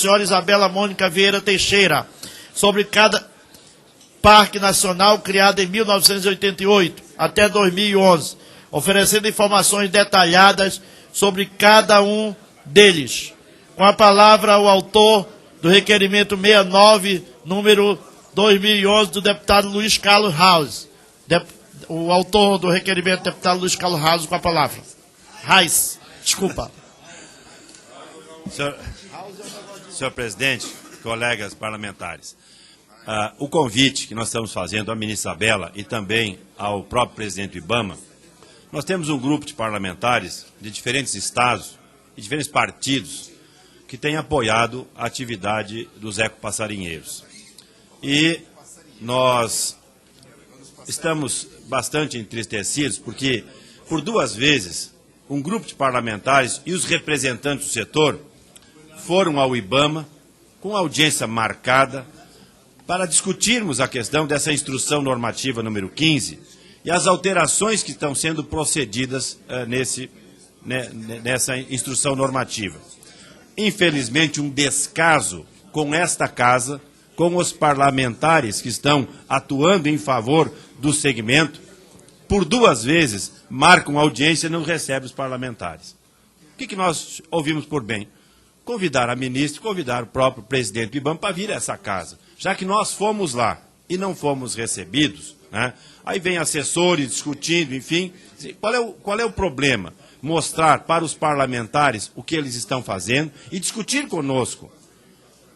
senhora Isabela Mônica Vieira Teixeira, sobre cada parque nacional criado em 1988 até 2011, oferecendo informações detalhadas sobre cada um deles. Com a palavra, o autor do requerimento 69, número 2011, do deputado Luiz Carlos Reis. O autor do requerimento, deputado Luiz Carlos Reis, com a palavra. Reis, desculpa. Senhor presidente, colegas parlamentares, o convite que nós estamos fazendo à ministra Isabela e também ao próprio presidente Ibama, nós temos um grupo de parlamentares de diferentes estados e diferentes partidos que têm apoiado a atividade dos ecopassarinheiros. E nós estamos bastante entristecidos porque, por duas vezes, um grupo de parlamentares e os representantes do setor foram ao Ibama com audiência marcada para discutirmos a questão dessa instrução normativa número 15 e as alterações que estão sendo procedidas nessa instrução normativa. Infelizmente, um descaso com esta casa, com os parlamentares que estão atuando em favor do segmento, por duas vezes marcam audiência e não recebem os parlamentares. O que nós ouvimos por bem? Convidar a ministra, convidar o próprio presidente do Ibama para vir a essa casa. Já que nós fomos lá e não fomos recebidos, né, aí vem assessores discutindo, enfim. Qual é o problema? Mostrar para os parlamentares o que eles estão fazendo e discutir conosco.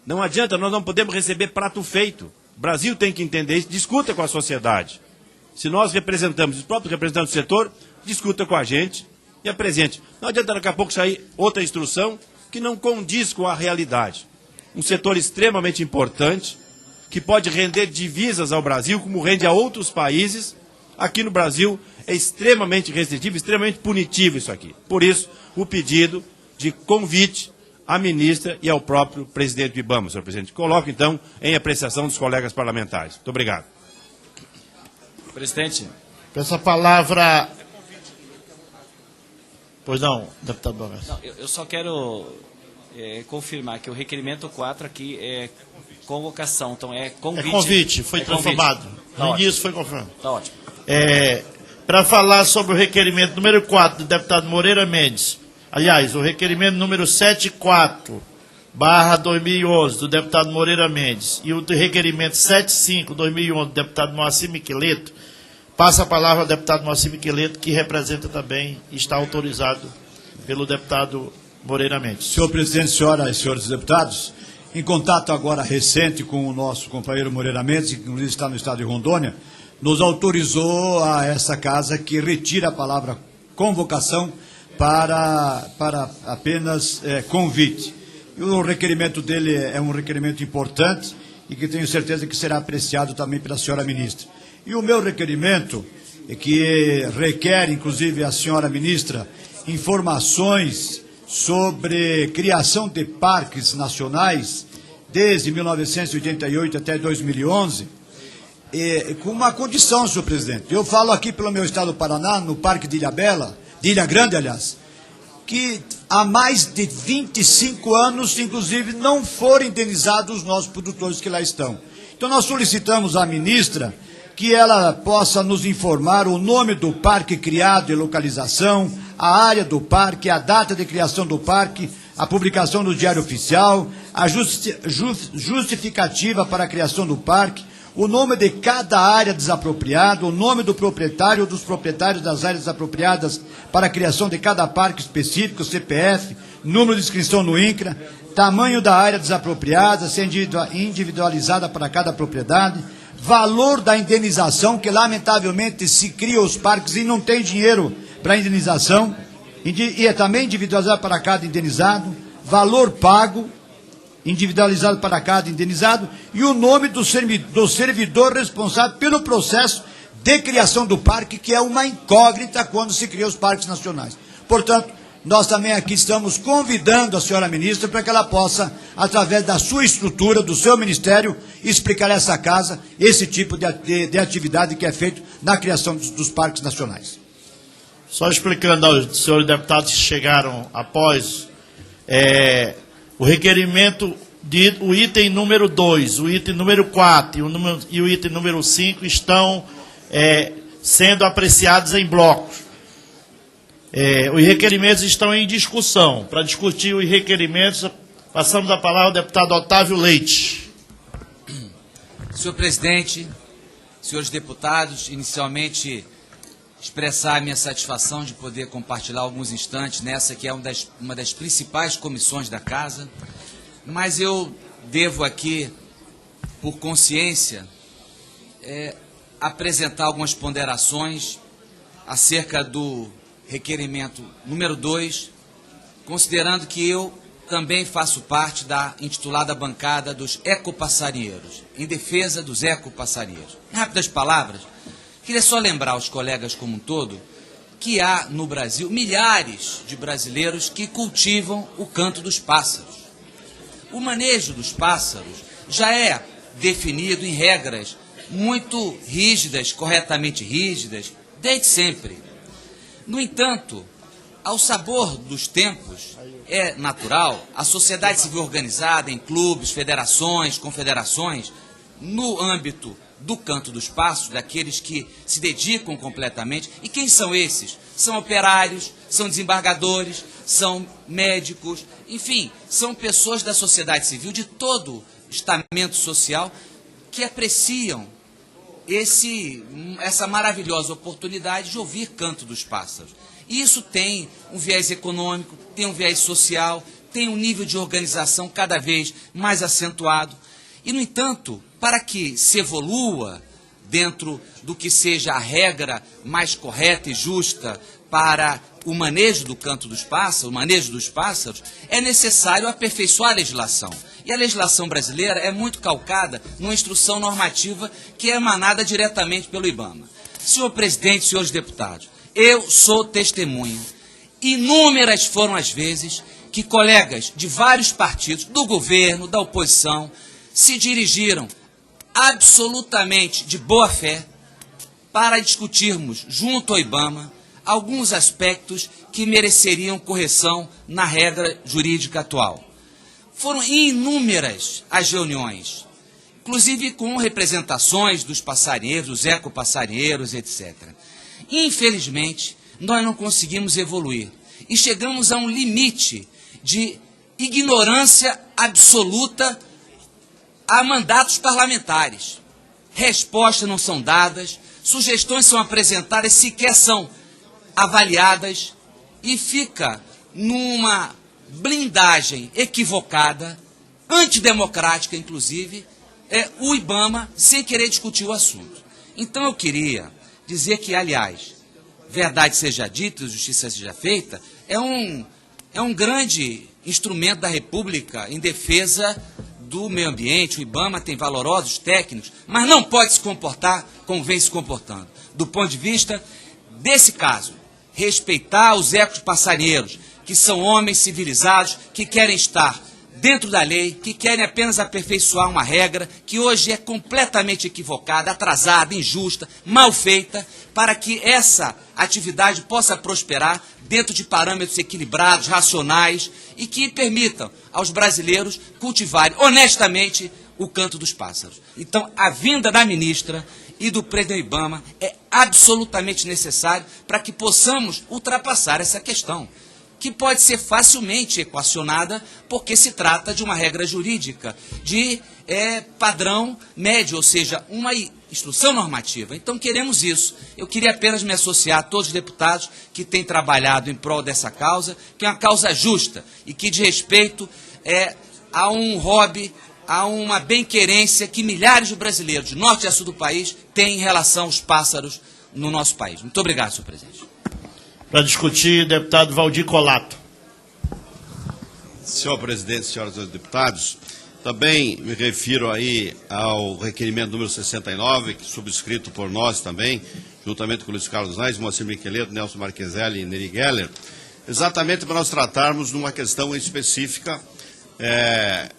Não adianta, nós não podemos receber prato feito. O Brasil tem que entender isso, discuta com a sociedade. Se nós representamos, os próprios representantes do setor, discuta com a gente e apresente. Não adianta daqui a pouco sair outra instrução que não condiz com a realidade. Um setor extremamente importante, que pode render divisas ao Brasil, como rende a outros países. Aqui no Brasil é extremamente restritivo, extremamente punitivo isso aqui. Por isso, o pedido de convite à ministra e ao próprio presidente do Ibama, senhor presidente. Coloco, então, em apreciação dos colegas parlamentares. Muito obrigado. Presidente. Peço a palavra... Pois não, deputado Bogas. Eu só quero confirmar que o requerimento 4 aqui é convocação, então é convite. É convite, foi transformado. Tá No início foi confirmado. Está ótimo. Para falar sobre o requerimento número 4 do deputado Moreira Mendes, aliás, o requerimento número 74/2011 do deputado Moreira Mendes e o requerimento 75/2011 do deputado Moacir Miqueleto, passa a palavra ao deputado Moacir Miqueleto, que representa também e está autorizado pelo deputado Moreira Mendes. Senhor presidente, senhoras e senhores deputados, em contato agora recente com o nosso companheiro Moreira Mendes, que inclusive está no estado de Rondônia, nos autorizou a essa casa que retira a palavra convocação para apenas convite. E o requerimento dele é um requerimento importante e que tenho certeza que será apreciado também pela senhora ministra. E o meu requerimento, que requer, inclusive, a senhora ministra, informações sobre criação de parques nacionais desde 1988 até 2011, com uma condição, senhor presidente. Eu falo aqui pelo meu estado do Paraná, no Parque de Ilha Grande, aliás, que há mais de 25 anos, inclusive, não foram indenizados os nossos produtores que lá estão. Então, nós solicitamos à ministra que ela possa nos informar o nome do parque criado e localização, a área do parque, a data de criação do parque, a publicação no Diário Oficial, a justificativa para a criação do parque, o nome de cada área desapropriada, o nome do proprietário ou dos proprietários das áreas desapropriadas para a criação de cada parque específico, CPF, número de inscrição no INCRA, tamanho da área desapropriada, sendo individualizada para cada propriedade, valor da indenização, que lamentavelmente se cria os parques e não tem dinheiro para indenização, e é também individualizado para cada indenizado, valor pago, individualizado para cada indenizado, e o nome do servidor responsável pelo processo de criação do parque, que é uma incógnita quando se cria os parques nacionais. Portanto, nós também aqui estamos convidando a senhora ministra para que ela possa, através da sua estrutura, do seu ministério, explicar a essa casa esse tipo de atividade que é feito na criação dos parques nacionais. Só explicando aos senhores deputados que chegaram após, o requerimento o item número 2, o item número 4 e o item número 5 estão sendo apreciados em blocos. Os requerimentos estão em discussão. Para discutir os requerimentos, passamos a palavra ao deputado Otávio Leite. Senhor presidente, senhores deputados, inicialmente expressar a minha satisfação de poder compartilhar alguns instantes nessa que é uma das principais comissões da Casa, mas eu devo aqui, por consciência, apresentar algumas ponderações acerca do requerimento número 2, considerando que eu também faço parte da intitulada bancada dos ecopassarinheiros, em defesa dos ecopassarinheiros. Em rápidas palavras, queria só lembrar aos colegas como um todo que há no Brasil milhares de brasileiros que cultivam o canto dos pássaros. O manejo dos pássaros já é definido em regras muito rígidas, corretamente rígidas, desde sempre. No entanto, ao sabor dos tempos, é natural a sociedade civil organizada em clubes, federações, confederações, no âmbito do canto dos pássaros, daqueles que se dedicam completamente. E quem são esses? São operários, são desembargadores, são médicos, enfim, são pessoas da sociedade civil de todo estamento social que apreciam essa maravilhosa oportunidade de ouvir canto dos pássaros. E isso tem um viés econômico, tem um viés social, tem um nível de organização cada vez mais acentuado. E, no entanto, para que se evolua dentro do que seja a regra mais correta e justa para o manejo do canto dos pássaros, o manejo dos pássaros, é necessário aperfeiçoar a legislação. E a legislação brasileira é muito calcada numa instrução normativa que é emanada diretamente pelo IBAMA. Senhor presidente, senhores deputados, eu sou testemunha. Inúmeras foram as vezes que colegas de vários partidos, do governo, da oposição, se dirigiram absolutamente de boa fé para discutirmos junto ao IBAMA alguns aspectos que mereceriam correção na regra jurídica atual. Foram inúmeras as reuniões, inclusive com representações dos passarinheiros, dos ecopassarinheiros, etc. Infelizmente, nós não conseguimos evoluir e chegamos a um limite de ignorância absoluta a mandatos parlamentares. Respostas não são dadas, sugestões são apresentadas, sequer são avaliadas, e fica numa blindagem equivocada, antidemocrática inclusive, o IBAMA sem querer discutir o assunto. Então eu queria dizer que, aliás, verdade seja dita, justiça seja feita, é um grande instrumento da República em defesa do meio ambiente. O IBAMA tem valorosos técnicos, mas não pode se comportar como vem se comportando. Do ponto de vista desse caso, respeitar os ecopassarinheiros, que são homens civilizados, que querem estar dentro da lei, que querem apenas aperfeiçoar uma regra que hoje é completamente equivocada, atrasada, injusta, mal feita, para que essa atividade possa prosperar dentro de parâmetros equilibrados, racionais e que permitam aos brasileiros cultivarem honestamente o canto dos pássaros. Então, a vinda da ministra e do presidente do IBAMA é absolutamente necessário para que possamos ultrapassar essa questão, que pode ser facilmente equacionada, porque se trata de uma regra jurídica de padrão médio, ou seja, uma instrução normativa. Então queremos isso. Eu queria apenas me associar a todos os deputados que têm trabalhado em prol dessa causa, que é uma causa justa e que diz respeito a um hobby, a uma bem-querência que milhares de brasileiros, de norte a sul do país, têm em relação aos pássaros no nosso país. Muito obrigado, senhor presidente. Para discutir, deputado Valdir Colato. Senhor presidente, senhoras e senhores deputados, também me refiro aí ao requerimento número 69, subscrito por nós também, juntamente com o Luiz Carlos Reis, Moacir Miqueleto, Nelson Marqueselli e Neri Geller, exatamente para nós tratarmos de uma questão específica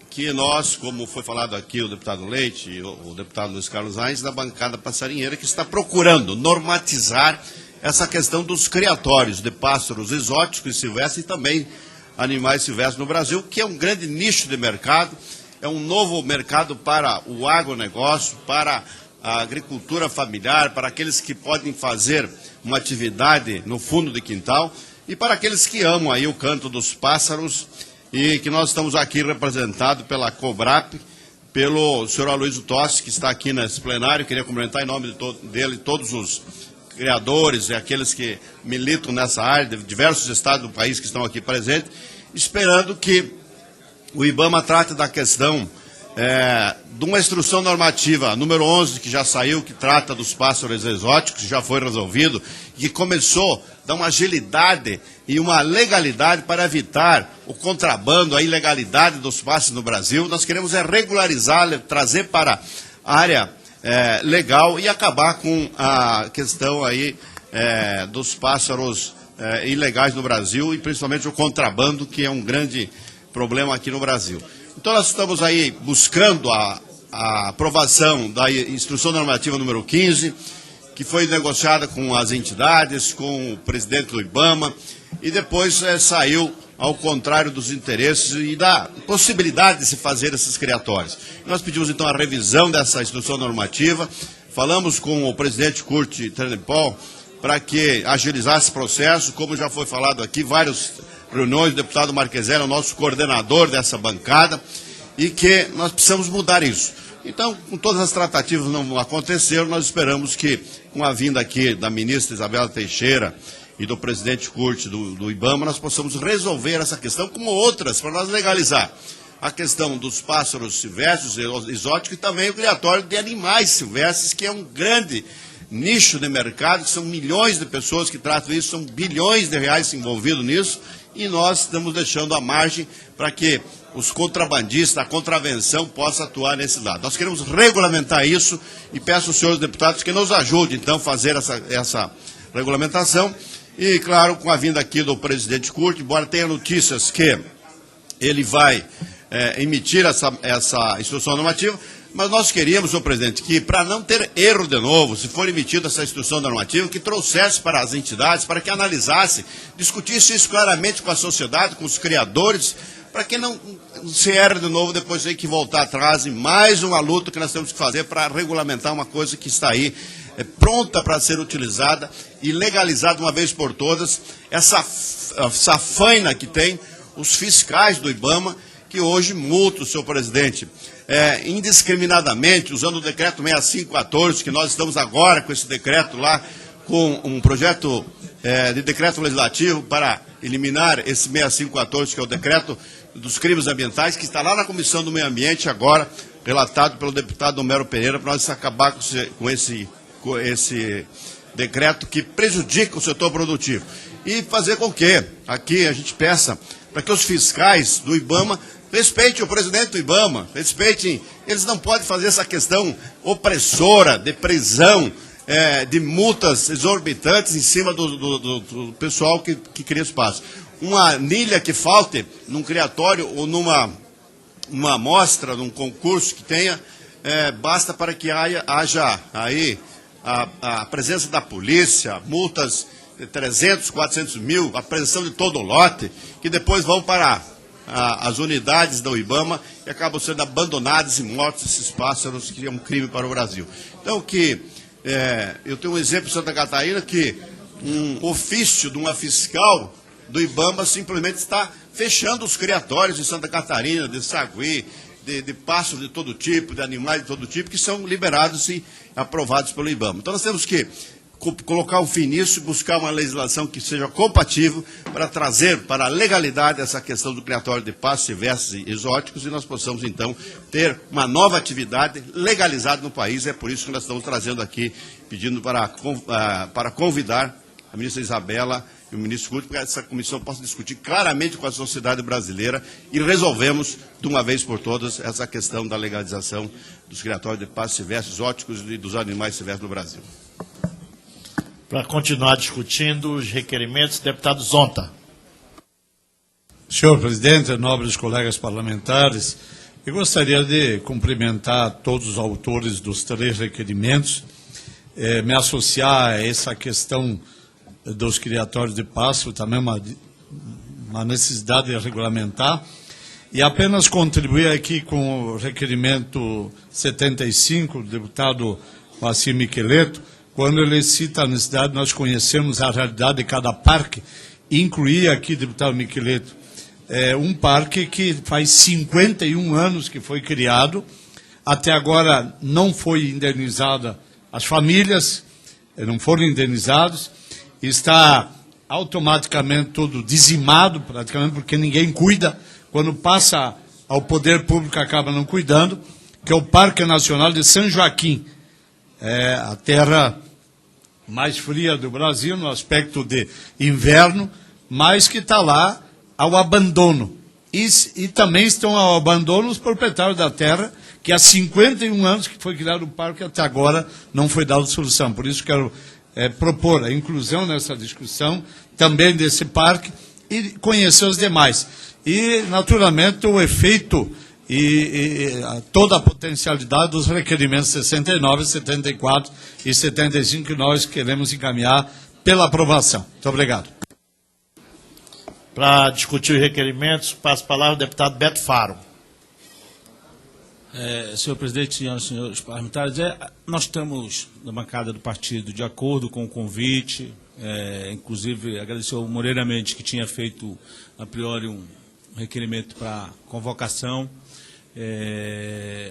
que nós, como foi falado aqui o deputado Leite e o deputado Luiz Carlos Reis, da bancada passarinheira, que está procurando normatizar essa questão dos criatórios de pássaros exóticos e silvestres e também animais silvestres no Brasil, que é um grande nicho de mercado é um novo mercado para o agronegócio, para a agricultura familiar, para aqueles que podem fazer uma atividade no fundo de quintal e para aqueles que amam aí o canto dos pássaros e que nós estamos aqui representados pela Cobrap, pelo senhor Aloysio Tossi, que está aqui nesse plenário. Queria cumprimentar em nome dele todos os criadores e aqueles que militam nessa área, de diversos estados do país que estão aqui presentes, esperando que o IBAMA trate da questão de uma instrução normativa número 11, que já saiu, que trata dos pássaros exóticos, que já foi resolvido, que começou a dar uma agilidade e uma legalidade para evitar o contrabando, a ilegalidade dos pássaros no Brasil. Nós queremos regularizar, trazer para a área legal e acabar com a questão aí dos pássaros ilegais no Brasil e principalmente o contrabando, que é um grande problema aqui no Brasil. Então nós estamos aí buscando a aprovação da instrução normativa número 15, que foi negociada com as entidades, com o presidente do IBAMA, e depois saiu ao contrário dos interesses e da possibilidade de se fazer esses criatórios. Nós pedimos então a revisão dessa instrução normativa, falamos com o presidente Kurt Trenepol para que agilizasse esse processo, como já foi falado aqui, várias reuniões, o deputado Marqueselli é o nosso coordenador dessa bancada, e que nós precisamos mudar isso. Então, com todas as tratativas não aconteceram, nós esperamos que, com a vinda aqui da ministra Isabela Teixeira e do presidente Kurt do IBAMA, nós possamos resolver essa questão, como outras, para nós legalizar a questão dos pássaros silvestres, exóticos, e também o criatório de animais silvestres, que é um grande nicho de mercado, que são milhões de pessoas que tratam isso, são bilhões de reais envolvidos nisso, e nós estamos deixando a margem para que os contrabandistas, a contravenção possa atuar nesse lado. Nós queremos regulamentar isso e peço aos senhores deputados que nos ajudem, então, a fazer essa regulamentação. E, claro, com a vinda aqui do presidente Kurt, embora tenha notícias que ele vai emitir essa instrução normativa, mas nós queríamos, senhor presidente, que para não ter erro de novo, se for emitida essa instrução normativa, que trouxesse para as entidades, para que analisasse, discutisse isso claramente com a sociedade, com os criadores, para que não se erre de novo, depois tem que voltar atrás e mais uma luta que nós temos que fazer para regulamentar uma coisa que está aí, pronta para ser utilizada e legalizada uma vez por todas, essa faina que tem os fiscais do IBAMA, que hoje multam, senhor presidente, indiscriminadamente, usando o decreto 6514, que nós estamos agora com esse decreto lá, com um projeto de decreto legislativo para eliminar esse 6514, que é o decreto dos crimes ambientais, que está lá na Comissão do Meio Ambiente agora, relatado pelo deputado Homero Pereira, para nós acabar com esse decreto que prejudica o setor produtivo. E fazer com que aqui a gente peça para que os fiscais do IBAMA respeitem o presidente do IBAMA, respeitem, eles não podem fazer essa questão opressora de prisão, de multas exorbitantes em cima do pessoal que cria espaço. Uma anilha que falte num criatório ou numa amostra, num concurso que tenha, basta para que haja aí a presença da polícia, multas de 300, 400 mil, a apreensão de todo o lote, que depois vão para as unidades do IBAMA e acabam sendo abandonados e mortos esses pássaros, que é um crime para o Brasil. Então, eu tenho um exemplo em Santa Catarina que um ofício de uma fiscal do IBAMA simplesmente está fechando os criatórios em Santa Catarina, de sagui, de pássaros de todo tipo, de animais de todo tipo, que são liberados e aprovados pelo IBAMA. Então nós temos que colocar um fim nisso e buscar uma legislação que seja compatível para trazer para a legalidade essa questão do criatório de pássaros silvestres e exóticos e nós possamos, então, ter uma nova atividade legalizada no país. É por isso que nós estamos trazendo aqui, pedindo para convidar a ministra Isabela e o ministro Kurt, para que essa comissão possa discutir claramente com a sociedade brasileira e resolvemos, de uma vez por todas, essa questão da legalização dos criatórios de pássaros silvestres, exóticos e dos animais silvestres no Brasil. Para continuar discutindo os requerimentos, deputado Zonta. Senhor presidente, nobres colegas parlamentares, eu gostaria de cumprimentar todos os autores dos 3 requerimentos, me associar a essa questão dos criatórios de pássaro, também uma necessidade de regulamentar, E apenas contribuir aqui com o requerimento 75 do deputado Moacir Miqueleto, quando ele cita a necessidade de nós conhecermos a realidade de cada parque, e incluir aqui, deputado Miqueleto, um parque que faz 51 anos que foi criado, até agora não foi indenizada as famílias, não foram indenizados, está automaticamente todo dizimado, praticamente, porque ninguém cuida. Quando passa ao poder público, acaba não cuidando, que é o Parque Nacional de São Joaquim, a terra mais fria do Brasil, no aspecto de inverno, mas que está lá ao abandono. E também estão ao abandono os proprietários da terra, que há 51 anos que foi criado o parque, até agora não foi dada solução. Por isso quero propor a inclusão nessa discussão também desse parque e conhecer os demais. E, naturalmente, o efeito e toda a potencialidade dos requerimentos 69, 74 e 75 que nós queremos encaminhar pela aprovação. Muito obrigado. Para discutir os requerimentos, passo a palavra ao deputado Beto Faro. Senhor presidente, senhoras e senhores parlamentares, nós estamos na bancada do partido de acordo com o convite, inclusive agradecer ao Moreira Mendes, que tinha feito a priori um requerimento para convocação.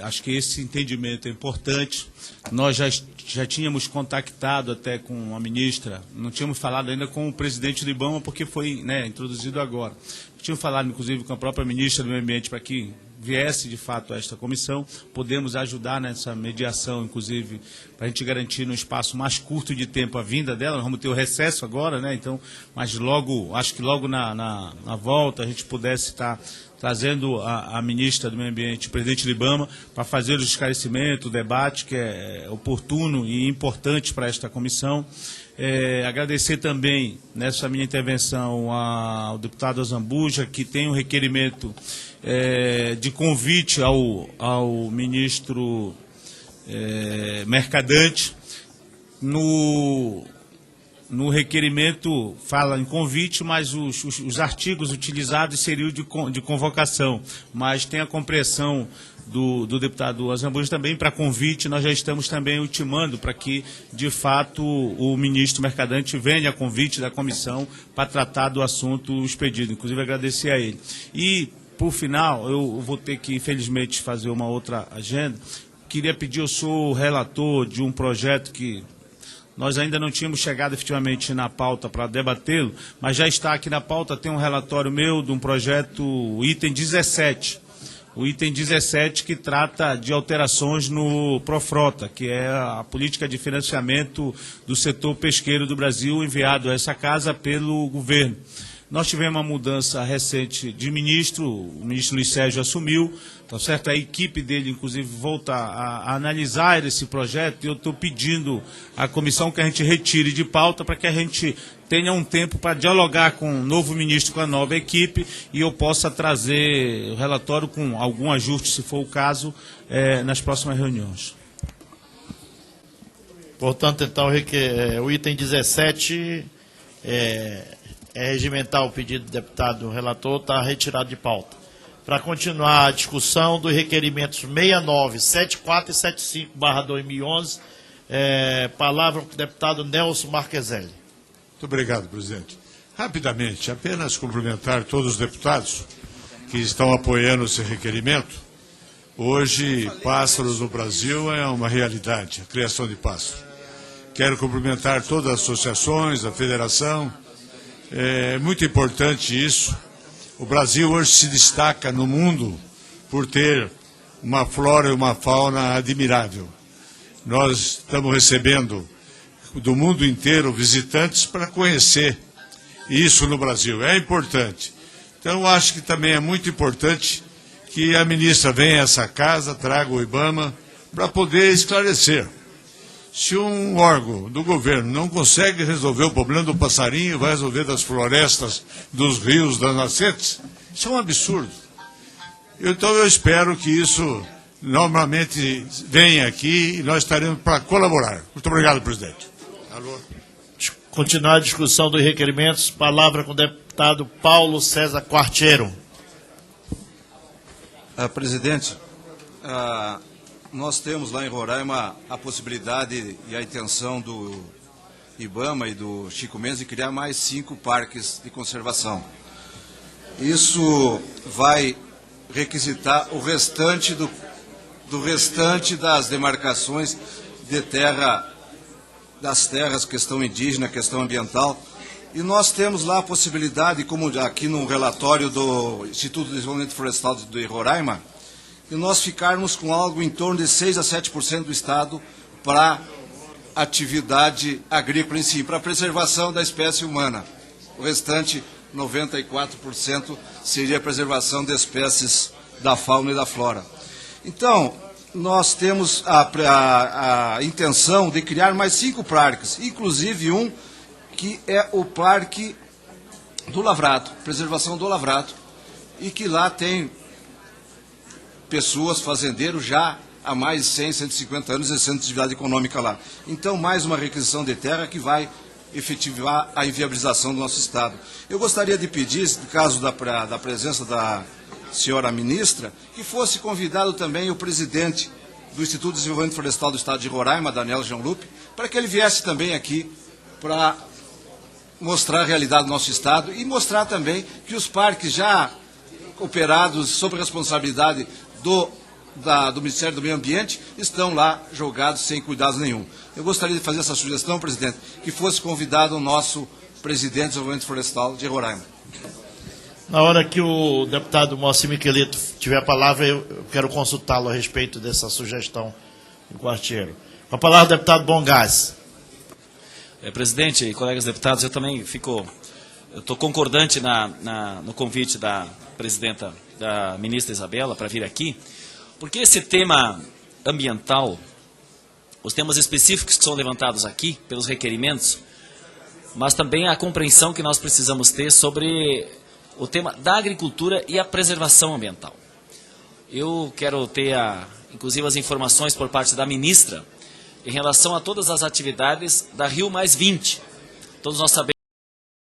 Acho que esse entendimento é importante. Nós já tínhamos contactado até com a ministra, não tínhamos falado ainda com o presidente do IBAMA, porque foi introduzido agora. Tínhamos falado, inclusive, com a própria ministra do Meio Ambiente para que viesse, de fato, a esta comissão. Podemos ajudar nessa mediação, inclusive, para a gente garantir num espaço mais curto de tempo a vinda dela. Nós vamos ter o recesso agora, então, mas logo, acho que logo na volta a gente pudesse estar trazendo a ministra do Meio Ambiente, o presidente do IBAMA, para fazer o esclarecimento, o debate, que é oportuno e importante para esta comissão. Agradecer também, nessa minha intervenção, ao deputado Azambuja, que tem um requerimento de convite ao ministro Mercadante. No requerimento fala em convite, mas os artigos utilizados seriam de convocação. Mas tem a compreensão do deputado Azambuja também para convite. Nós já estamos também ultimando para que, de fato, o ministro Mercadante venha a convite da comissão para tratar do assunto expedido. Inclusive, agradecer a ele. E, por final, eu vou ter que, infelizmente, fazer uma outra agenda. Queria pedir, eu sou relator de um projeto que nós ainda não tínhamos chegado efetivamente na pauta para debatê-lo, mas já está aqui na pauta, tem um relatório meu de um projeto, o item 17. O item 17 que trata de alterações no Profrota, que é a política de financiamento do setor pesqueiro do Brasil, enviado a essa casa pelo governo. Nós tivemos uma mudança recente de ministro, o ministro Luiz Sérgio assumiu, tá certo? A equipe dele, inclusive, volta a analisar esse projeto, e eu estou pedindo à comissão que a gente retire de pauta para que a gente tenha um tempo para dialogar com o novo ministro, com a nova equipe, e eu possa trazer o relatório com algum ajuste, se for o caso, nas próximas reuniões. Portanto, então, o item 17 é regimentar o pedido do deputado relator, está retirado de pauta. Para continuar a discussão dos requerimentos 69, 74 e 75/2011, palavra para o deputado Nelson Marqueselli. Muito obrigado, presidente. Rapidamente, apenas cumprimentar todos os deputados que estão apoiando esse requerimento. Hoje, pássaros no Brasil é uma realidade, a criação de pássaros. Quero cumprimentar todas as associações, a federação. É muito importante isso. O Brasil hoje se destaca no mundo por ter uma flora e uma fauna admirável. Nós estamos recebendo do mundo inteiro visitantes para conhecer isso no Brasil. É importante. Então, eu acho que também é muito importante que a ministra venha a essa casa, traga o IBAMA, para poder esclarecer. Se um órgão do governo não consegue resolver o problema do passarinho, vai resolver das florestas, dos rios, das nascentes, isso é um absurdo. Então eu espero que isso normalmente venha aqui e nós estaremos para colaborar. Muito obrigado, presidente. Alô. Continuar a discussão dos requerimentos, palavra com o deputado Paulo César Quartiero. Presidente, nós temos lá em Roraima a possibilidade e a intenção do IBAMA e do Chico Mendes de criar mais 5 parques de conservação. Isso vai requisitar o restante do restante das demarcações de terra, das terras, questão indígena, questão ambiental. E nós temos lá a possibilidade, como aqui no relatório do Instituto de Desenvolvimento Florestal de Roraima, de nós ficarmos com algo em torno de 6 a 7% do Estado para atividade agrícola em si, para a preservação da espécie humana. O restante, 94%, seria a preservação de espécies da fauna e da flora. Então, nós temos a intenção de criar mais 5 parques, inclusive um que é o Parque do Lavrato, preservação do Lavrato, e que lá tem pessoas, fazendeiros, já há mais de 100, 150 anos exercendo atividade econômica lá. Então, mais uma requisição de terra que vai efetivar a inviabilização do nosso Estado. Eu gostaria de pedir, no caso da presença da senhora ministra, que fosse convidado também o presidente do Instituto de Desenvolvimento Florestal do Estado de Roraima, Daniel Jean-Lupe, para que ele viesse também aqui para mostrar a realidade do nosso Estado e mostrar também que os parques já operados sob responsabilidade do Ministério do Meio Ambiente estão lá jogados sem cuidado nenhum. Eu gostaria de fazer essa sugestão, presidente, que fosse convidado o nosso presidente do Desenvolvimento Florestal de Roraima. Na hora que o deputado Moacir Miquelito tiver a palavra, eu quero consultá-lo a respeito dessa sugestão do Quartiero. Com a palavra, o deputado Bongás. Presidente e colegas deputados, eu também estou concordante no convite da presidenta, da ministra Isabela, para vir aqui, porque esse tema ambiental, os temas específicos que são levantados aqui pelos requerimentos, mas também a compreensão que nós precisamos ter sobre o tema da agricultura e a preservação ambiental. Eu quero ter, inclusive, as informações por parte da ministra em relação a todas as atividades da Rio+20. Todos nós sabemos